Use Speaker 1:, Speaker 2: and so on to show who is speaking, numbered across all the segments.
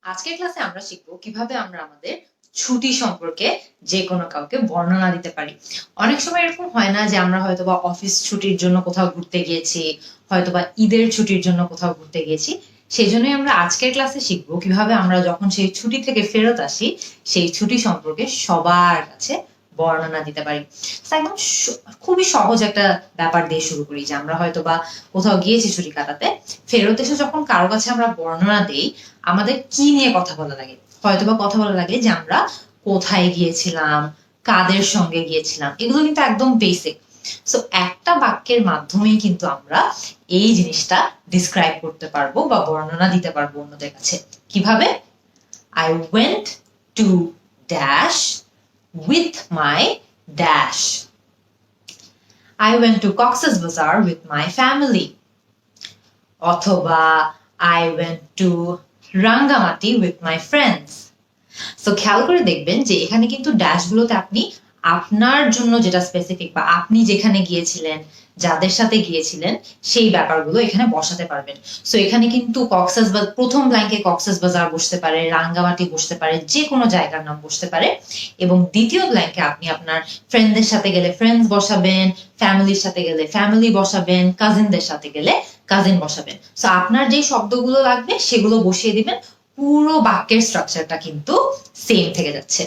Speaker 1: আজকের ক্লাসে আমরা শিখবো কিভাবে আমরা আমাদের ছুটি সম্পর্কে যে কোনো কাউকে বর্ণনা দিতে পারি। অনেক সময় এরকম হয় না যে আমরা হয়তোবা অফিস ছুটির জন্য কোথাও ঘুরতে গিয়েছি, হয়তোবা ঈদের ছুটির জন্য কোথাও ঘুরতে গিয়েছি। সেই জন্যই আমরা আজকের ক্লাসে শিখবো কিভাবে আমরা যখন সেই ছুটি থেকে ফেরত আসি সেই ছুটি সম্পর্কে সবার কাছে বর্ণনা দিতে পারি। একদম খুবই সহজ একটা ব্যাপার দিয়ে শুরু করি যে আমরা হয়তোবা কোথাও গিয়েছি ছুটি কাটাতে, ফেরত এসে যখন কারো কাছে আমরা বর্ণনা দেই আমাদের কি নিয়ে কথা বলা লাগে। হয়তোবা কথা বলা লাগে যে আমরা কোথায় গিয়েছিলাম, কাদের সঙ্গে গিয়েছিলাম, এগুলো কিন্তু একদম বেসিক। সো একটা বাক্যের মাধ্যমেই কিন্তু আমরা এই জিনিসটা ডিসক্রাইব করতে পারবো বা বর্ণনা দিতে পারবো অন্যদের কাছে। কিভাবে? I went to dash with my dash. I went to Cox's Bazar with my family. অথবা I went to Rangamati with my friends. So খেয়াল করে দেখবেন যে এখানে কিন্তু ড্যাশগুলোতে আপনি আপনার জন্য যেটা স্পেসিফিক বা আপনি যেখানে গিয়েছিলেন, যাদের সাথে গিয়েছিলেন সেই ব্যাপারগুলো এখানে বসাতে পারবেন। সো এখানে কিন্তু প্রথম ব্ল্যাঙ্কে কক্সেস বাজার বসতে পারে, রাঙ্গামাটি বসতে পারে, যে কোনো জায়গার নাম বসতে পারে। এবং দ্বিতীয় ব্ল্যাঙ্কে আপনি আপনার ফ্রেন্ডদের সাথে গেলে ফ্রেন্ডস বসাবেন, ফ্যামিলির সাথে গেলে ফ্যামিলি বসাবেন, কাজিনদের সাথে গেলে কাজিন বসাবেন। সো আপনার যে শব্দগুলো লাগবে সেগুলো বসিয়ে দিবেন। পুরো বাক্যের স্ট্রাকচারটা কিন্তু সেম থেকে যাচ্ছে।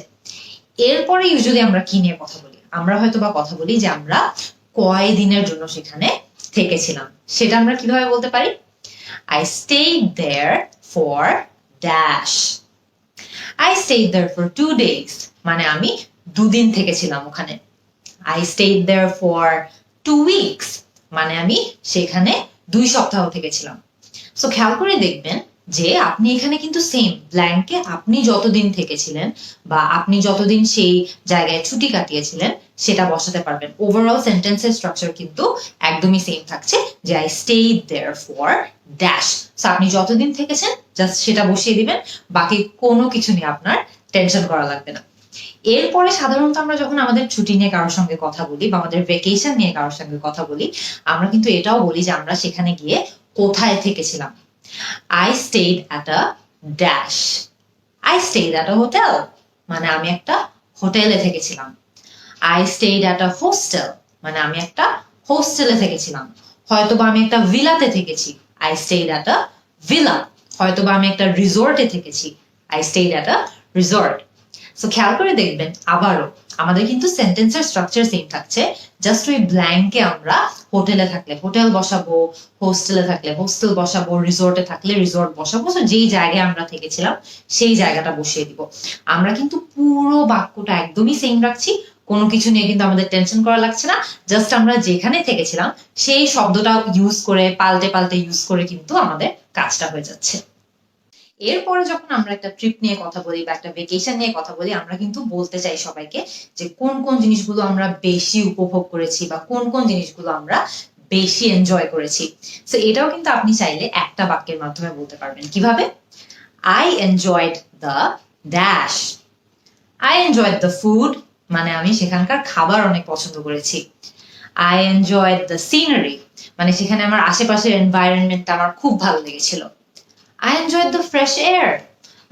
Speaker 1: এরপরে ইউজুয়ালি আমরা কি নিয়ে কথা বলি? আমরা হয়তো বা কথা বলি যে আমরা কয় দিনের জন্য সেখানে থেকেছিলাম। সেটা আমরা কিভাবে বলতে পারি? I stayed there for dash. I stayed there for 2 days. মানে আমি দুদিন থেকেছিলাম ওখানে। I stayed there for 2 weeks. মানে আমি সেখানে 2 সপ্তাহ থেকেছিলাম। সো খেয়াল করে দেখবেন যে আপনি এখানে কিন্তু সেম ব্ল্যাঙ্কে আপনি যতদিন থেকেছিলেন বা আপনি যতদিন সেই জায়গায় ছুটি কাটিয়েছিলেন সেটা বসাতে পারবেন। ওভারঅল সেন্টেন্সের স্ট্রাকচার কিন্তু একদমই সেম থাকছে যে I stayed there for dash. So আপনি যতদিন থেকেছেন জাস্ট সেটা বসিয়ে দিবেন, বাকি কোনো কিছু নিয়ে আপনার টেনশন করা লাগবে না। এরপরে সাধারণত আমরা যখন আমাদের ছুটি নিয়ে কারোর সঙ্গে কথা বলি বা আমাদের ভ্যাকেশন নিয়ে কারোর সঙ্গে কথা বলি, আমরা কিন্তু এটাও বলি যে আমরা সেখানে গিয়ে কোথায় থেকেছিলাম। I stayed at a dash. I stayed at a hotel. মানে আমি একটা হোটেলে থেকেছিলাম। I stayed at a hostel. মানে আমি একটা হোস্টেলে থেকেছিলাম। হয়তোবা আমি একটা ভিলাতে থেকেছি। I stayed at a villa. হয়তোবা আমি একটা রিসোর্টে থেকেছি। I stayed at a resort. So খেয়াল করে দেখবেন আবারও আমাদের কিন্তু সেন্টেন্সের স্ট্রাকচার সেম থাকছে, জাস্ট ওই ব্ল্যাঙ্কে আমরা হোটেলে থাকলে হোটেল বসাবো, হোস্টেলে থাকলে হোস্টেল বসাবো, রিসোর্টে থাকলে রিসোর্ট বসাবো। সো যেই জায়গায় আমরা থেকেছিলাম সেই জায়গাটা বসিয়ে দিব। আমরা কিন্তু পুরো বাক্যটা একদমই সেম রাখছি, কোনো কিছু নিয়ে কিন্তু আমাদের টেনশন করা লাগছে না। জাস্ট আমরা যেখানে থেকেছিলাম সেই শব্দটা ইউজ করে পাল্টে পাল্টে ইউজ করে কিন্তু আমাদের কাজটা হয়ে যাচ্ছে। এরপরে যখন আমরা একটা ট্রিপ নিয়ে কথা বলি বা একটা ভেকেশন নিয়ে কথা বলি, আমরা কিন্তু বলতে চাই সবাইকে যে কোন কোন জিনিসগুলো আমরা বেশি উপভোগ করেছি বা কোন কোন জিনিসগুলো আমরা বেশি এনজয় করেছি। সো এটাও কিন্তু আপনি চাইলে একটা বাক্যের মাধ্যমে বলতে পারবেন। কিভাবে? I enjoyed the dash. I enjoyed the food. মানে আমি সেখানকার খাবার অনেক পছন্দ করেছি। I enjoyed the scenery. মানে সেখানে আমার আশেপাশের এনভায়রনমেন্টটা আমার খুব ভালো লেগেছিল। I enjoyed the fresh air.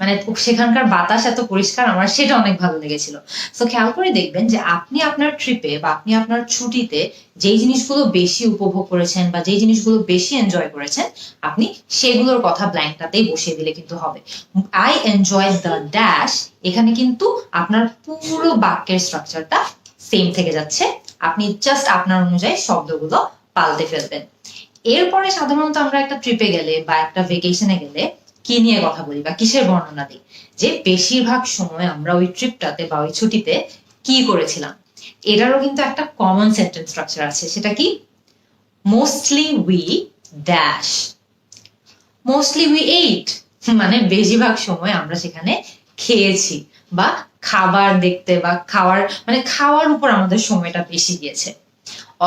Speaker 1: মানে সেখানকার বাতাস এত পরিষ্কার, আমার সেটা অনেক ভালো লেগেছিল। সো খেয়াল করে দেখবেন যে আপনি আপনার ট্রিপে বা আপনি আপনার ছুটিতে যেই জিনিসগুলো বেশি উপভোগ করেছেন বা যেই জিনিসগুলো বেশি এনজয় করেছেন আপনি সেগুলোর কথা ব্ল্যাঙ্কটাতেই বসিয়ে দিলে কিন্তু হবে। I enjoyed the dash, এখানে কিন্তু আপনার পুরো বাক্যের স্ট্রাকচারটা সেম থেকে যাচ্ছে, আপনি জাস্ট আপনার অনুযায়ী শব্দগুলো পাল্টে ফেলবেন। এরপরে সাধারণত আমরা একটা ট্রিপে গেলে বা একটা ভেকেশনে গেলে কি নিয়ে কথা বলি বা কিসের বর্ণনা দিই? যে বেশিরভাগ সময় আমরা ওই ট্রিপটাতে বা ওই ছুটিতে কি করেছিলাম। এটারও কিন্তু একটা কমন সেন্টেন্স স্ট্রাকচার আছে, সেটা কি? Mostly we dash. Mostly we eight, মানে বেশিরভাগ সময় আমরা সেখানে খেয়েছি বা খাবার দেখতে বা খাওয়ার মানে খাওয়ার উপর আমাদের সময়টা বেশি গিয়েছে।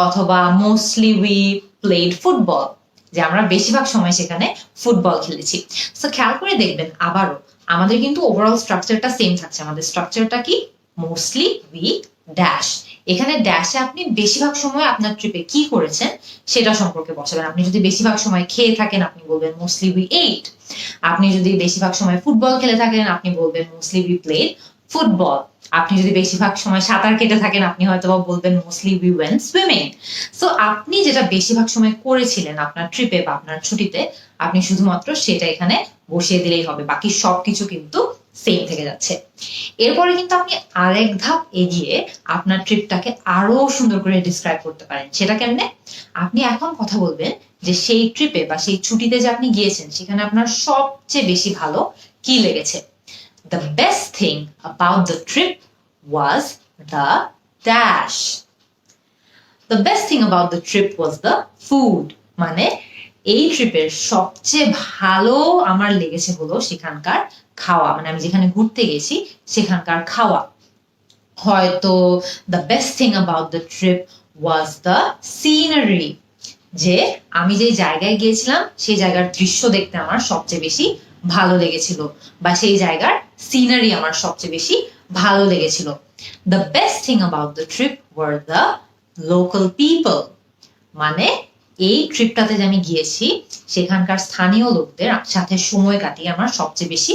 Speaker 1: অথবা মোস্টলি উই প্লেড ফুটবল, যে আমরা বেশিরভাগ সময় সেখানে ফুটবল খেলেছি। সো খেয়াল করে দেখবেন আবারও আমাদের কিন্তু ওভারঅল স্ট্রাকচারটা সেম থাকছে। আমাদের স্ট্রাকচারটা কি? Mostly we dash. এখানে ড্যাশে আপনি বেশিরভাগ সময় আপনার ট্রিপে কি করেছেন সেটা সম্পর্কে বসাবেন। আপনি যদি বেশিরভাগ সময় খেয়ে থাকেন আপনি বলবেন মোস্টলি উই এইট। আপনি যদি বেশিরভাগ সময় ফুটবল খেলে থাকেন আপনি বলবেন মোস্টলি উই প্লেড ফুটবল। আপনি যদি বেশিরভাগ সময় সাঁতার কেটে থাকেন আপনি হয়তো বলবেন mostly we went swimming. So আপনি যেটা বেশিরভাগ সময় করেছিলেন আপনার ট্রিপে বা আপনার ছুটিতে আপনি শুধুমাত্র সেটা এখানে বসিয়ে দিলেই হবে, বাকি সবকিছু কিন্তু সেম থেকে যাচ্ছে। এরপরে কিন্তু আপনি আরেক ধাপ এগিয়ে আপনার ট্রিপটাকে আরো সুন্দর করে ডিসক্রাইব করতে পারেন। সেটা কেমনে? আপনি এখন কথা বলবেন যে সেই ট্রিপে বা সেই ছুটিতে যে আপনি গিয়েছেন সেখানে আপনার সবচেয়ে বেশি ভালো কি লেগেছে। The best thing about the trip was the dash. The best thing about the trip was the food. মানে এই ট্রিপের সবচেয়ে ভালো আমার লেগেছে হলো সেখানকার খাওয়া, মানে আমি যেখানে ঘুরতে গেছি সেখানকার খাওয়া। হয়তো the best thing about the trip was the scenery, যে আমি যে জায়গায় গিয়েছিলাম সেই জায়গার দৃশ্য দেখতে আমার সবচেয়ে বেশি ভালো লেগেছিল, বা সেই জায়গার সিনারি আমার সবচেয়ে বেশি ভালো লেগেছিল। The best thing about the trip were the local people. মানে এই ট্রিপটাতে যে আমি গিয়েছি সেখানকার স্থানীয় লোকদের সাথে সময় কাটিয়ে আমার সবচেয়ে বেশি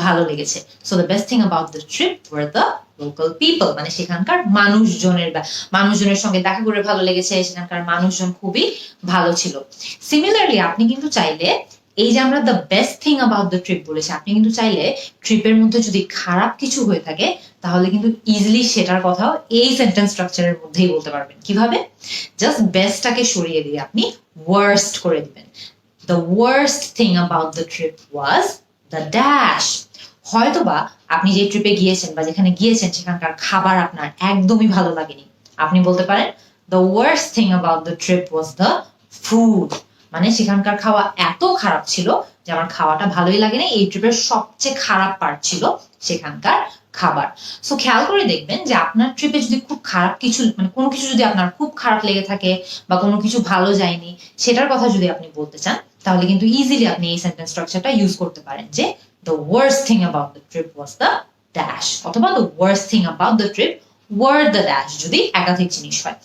Speaker 1: ভালো লেগেছে। So the best thing about the trip were the local people, মানে সেখানকার মানুষজনের সঙ্গে দেখা করে ভালো লেগেছে, সেখানকার মানুষজন খুবই ভালো ছিল। সিমিলারলি আপনি কিন্তু চাইলে এই যে আমরা the best thing about the trip বলেছি, আপনি কিন্তু চাইলে ট্রিপের মধ্যে যদি খারাপ কিছু হয়ে থাকে তাহলে কিন্তু ইজিলি সেটার কথাও এই সেন্টেন্স স্ট্রাকচারের মধ্যেই বলতে পারবেন। কিভাবে? জাস্ট বেস্টটাকে সরিয়ে দিয়ে আপনি ওয়ার্স্ট করে দিবেন। The worst thing about the trip was the dash. হয়তোবা আপনি যে ট্রিপে গিয়েছেন বা যেখানে গিয়েছেন সেখানকার খাবার আপনার একদমই ভালো লাগেনি, আপনি বলতে পারেন the worst thing about the trip was the food. মানে সেখানকার খাওয়া এত খারাপ ছিল যে আমার খাওয়াটা ভালোই লাগেনি, এই ট্রিপের সবচেয়ে খারাপ পার্ট ছিল সেখানকার খাবার। সো খেয়াল করে দেখবেন যে আপনার ট্রিপে যদি খুব খারাপ কিছু, মানে কোনো কিছু যদি আপনার খুব খারাপ লেগে থাকে বা কোনো কিছু ভালো যায়নি সেটার কথা যদি আপনি বলতে চান তাহলে কিন্তু ইজিলি আপনি এই সেন্টেন্স স্ট্রাকচারটা ইউজ করতে পারেন যে the worst thing about the trip was the dash, অথবা the worst thing about the trip were the dash যদি একাধিক জিনিস হয়।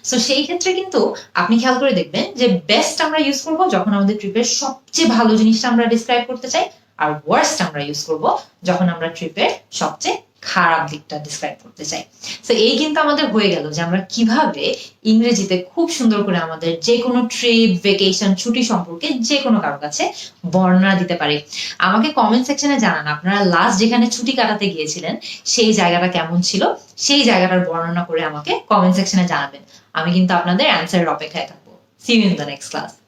Speaker 1: সো সেই ক্ষেত্রে কিন্তু আপনি খেয়াল করে দেখবেন যে বেস্ট আমরা ইউজ করব যখন আমাদের ট্রিপের সবচেয়ে ভালো জিনিসটা আমরা ডিসক্রাইব করতে চাই, আর ওয়ার্স্ট আমরা ইউজ করব যখন আমরা ট্রিপের সবচেয়ে খারাপ দিকটা ডিসক্রাইব করতে চাই। তো এই কিন্তু আমাদের হয়ে গেল যে আমরা কিভাবে ইংরেজিতে খুব সুন্দর করে আমাদের যে কোনো ট্রিপ, ভেকেশন, ছুটি সম্পর্কে যে কোনো কারো কাছে বর্ণনা দিতে পারি। আমাকে কমেন্ট সেকশনে জানান আপনারা লাস্ট যেখানে ছুটি কাটাতে গিয়েছিলেন সেই জায়গাটা কেমন ছিল, সেই জায়গাটার বর্ণনা করে আমাকে কমেন্ট সেকশনে জানাবেন। আমি কিন্তু আপনাদের অ্যান্সারের অপেক্ষায় থাকবো। See you in the next class.